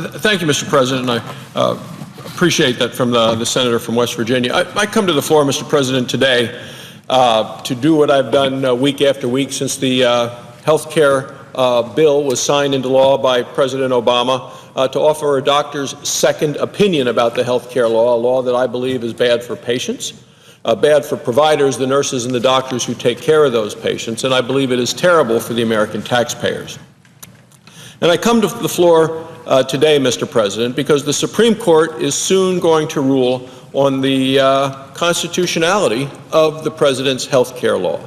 Thank you, Mr. President. I appreciate that from the senator from West Virginia. I come to the floor, Mr. President, today to do what I've done week after week since the health care bill was signed into law by President Obama, to offer a doctor's second opinion about the health care law, a law that I believe is bad for patients, bad for providers, the nurses and the doctors who take care of those patients, and I believe it is terrible for the American taxpayers. And I come to the floor today, Mr. President, because the Supreme Court is soon going to rule on the constitutionality of the President's health care law.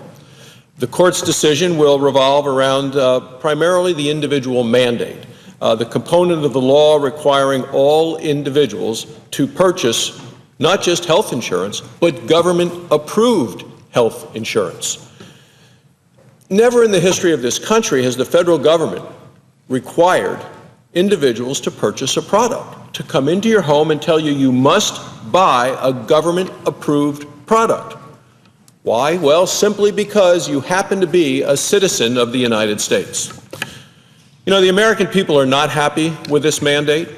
The Court's decision will revolve around primarily the individual mandate, the component of the law requiring all individuals to purchase not just health insurance, but government-approved health insurance. Never in the history of this country has the federal government required individuals to purchase a product, to come into your home and tell you you must buy a government-approved product. Why? Well, simply because you happen to be a citizen of the United States. You know, the American people are not happy with this mandate.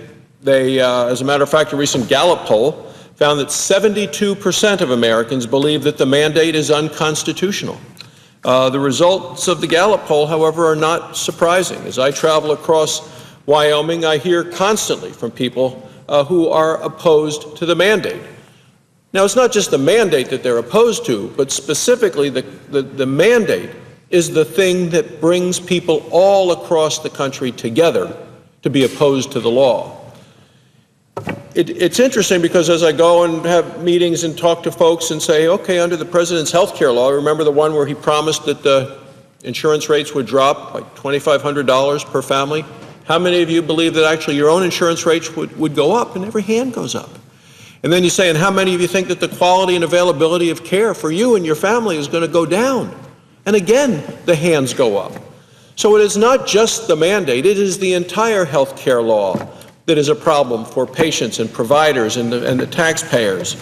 They, as a matter of fact, a recent Gallup poll found that 72% of Americans believe that the mandate is unconstitutional. The results of the Gallup poll, however, are not surprising. As I travel across Wyoming, I hear constantly from people who are opposed to the mandate. Now, it's not just the mandate that they're opposed to, but specifically the mandate is the thing that brings people all across the country together to be opposed to the law. It's interesting because as I go and have meetings and talk to folks and say, okay, under the President's health care law, remember the one where he promised that the insurance rates would drop by $2,500 per family? How many of you believe that actually your own insurance rates would go up? And every hand goes up. And then you say, and how many of you think that the quality and availability of care for you and your family is going to go down? And again, the hands go up. So it is not just the mandate, it is the entire health care law that is a problem for patients and providers and the taxpayers.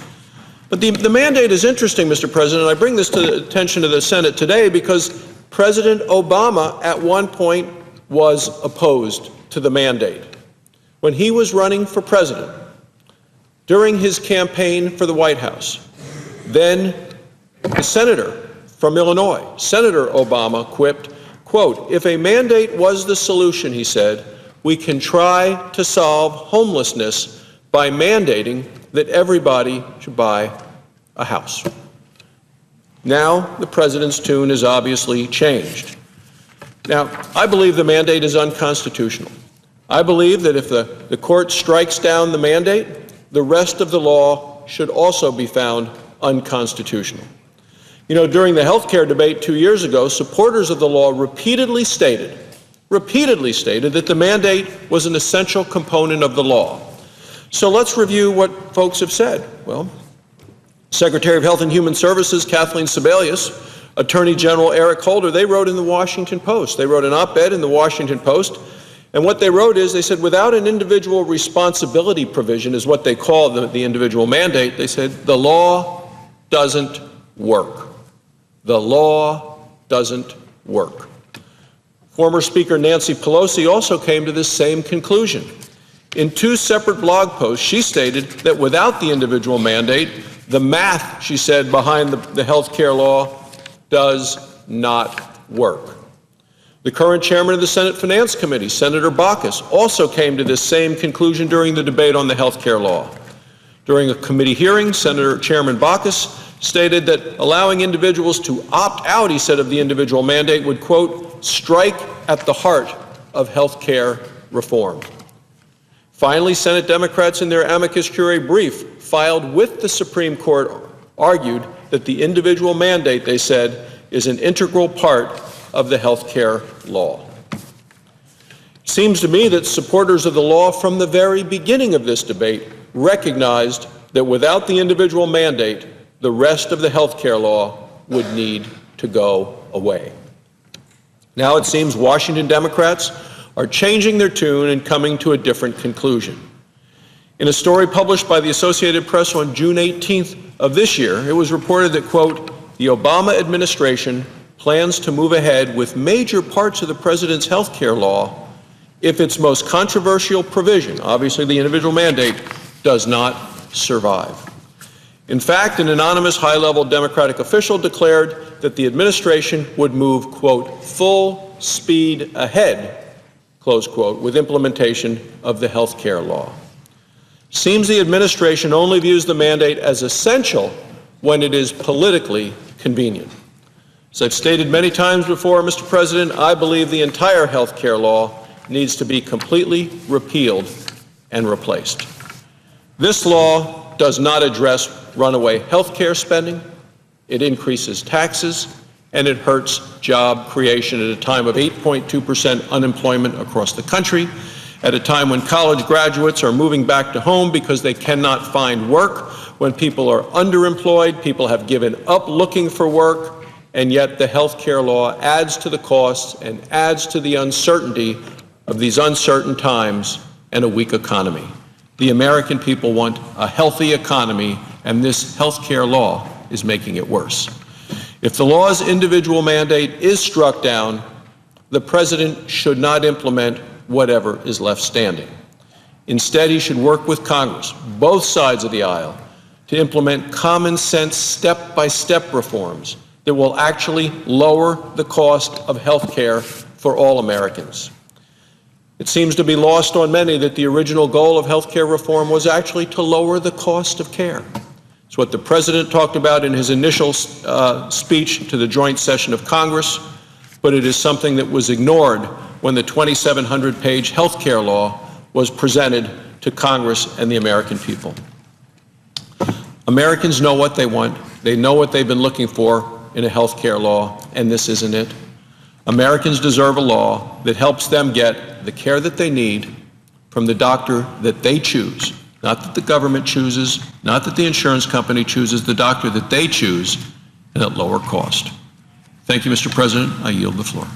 But the mandate is interesting, Mr. President. I bring this to the attention of the Senate today because President Obama at one point was opposed to the mandate. When he was running for president, during his campaign for the White House, then the senator from Illinois, Senator Obama, quipped, quote, "If a mandate was the solution," he said, "we can try to solve homelessness by mandating that everybody should buy a house." Now, the president's tune has obviously changed. Now, I believe the mandate is unconstitutional. I believe that if the court strikes down the mandate, the rest of the law should also be found unconstitutional. You know, during the health care debate 2 years ago, supporters of the law repeatedly stated that the mandate was an essential component of the law. So let's review what folks have said. Well, Secretary of Health and Human Services Kathleen Sebelius, Attorney General Eric Holder, they wrote in the Washington Post. They wrote an op-ed in the Washington Post, and what they wrote is, they said, without an individual responsibility provision, is what they call the individual mandate, they said, the law doesn't work. The law doesn't work. Former Speaker Nancy Pelosi also came to this same conclusion. In 2 separate blog posts, she stated that without the individual mandate, the math, she said, behind the health care law does not work. The current chairman of the Senate Finance Committee, Senator Baucus, also came to this same conclusion during the debate on the health care law. During a committee hearing, Senator Chairman Baucus stated that allowing individuals to opt out, he said, of the individual mandate would, quote, strike at the heart of health care reform. Finally, Senate Democrats in their amicus curiae brief filed with the Supreme Court argued that the individual mandate, they said, is an integral part of the health care law. It seems to me that supporters of the law from the very beginning of this debate recognized that without the individual mandate, the rest of the health care law would need to go away. Now it seems Washington Democrats are changing their tune and coming to a different conclusion. In a story published by the Associated Press on June 18th of this year, it was reported that, quote, the Obama administration plans to move ahead with major parts of the president's health care law if its most controversial provision, obviously the individual mandate, does not survive. In fact, an anonymous high-level Democratic official declared that the administration would move, quote, full speed ahead, close quote, with implementation of the health care law. Seems the administration only views the mandate as essential when it is politically convenient. As I've stated many times before, Mr. President, I believe the entire health care law needs to be completely repealed and replaced. This law does not address runaway health care spending. It increases taxes, and it hurts job creation at a time of 8.2% unemployment across the country, at a time when college graduates are moving back to home because they cannot find work, when people are underemployed, people have given up looking for work, and yet the health care law adds to the costs and adds to the uncertainty of these uncertain times and a weak economy. The American people want a healthy economy, and this health care law is making it worse. If the law's individual mandate is struck down, the President should not implement whatever is left standing. Instead, he should work with Congress, both sides of the aisle, to implement common sense step-by-step reforms that will actually lower the cost of health care for all Americans. It seems to be lost on many that the original goal of health care reform was actually to lower the cost of care. It's what the President talked about in his initial speech to the joint session of Congress, but it is something that was ignored when the 2,700-page health care law was presented to Congress and the American people. Americans know what they want. They know what they've been looking for in a health care law, and this isn't it. Americans deserve a law that helps them get the care that they need from the doctor that they choose, not that the government chooses, not that the insurance company chooses, the doctor that they choose, and at lower cost. Thank you, Mr. President. I yield the floor.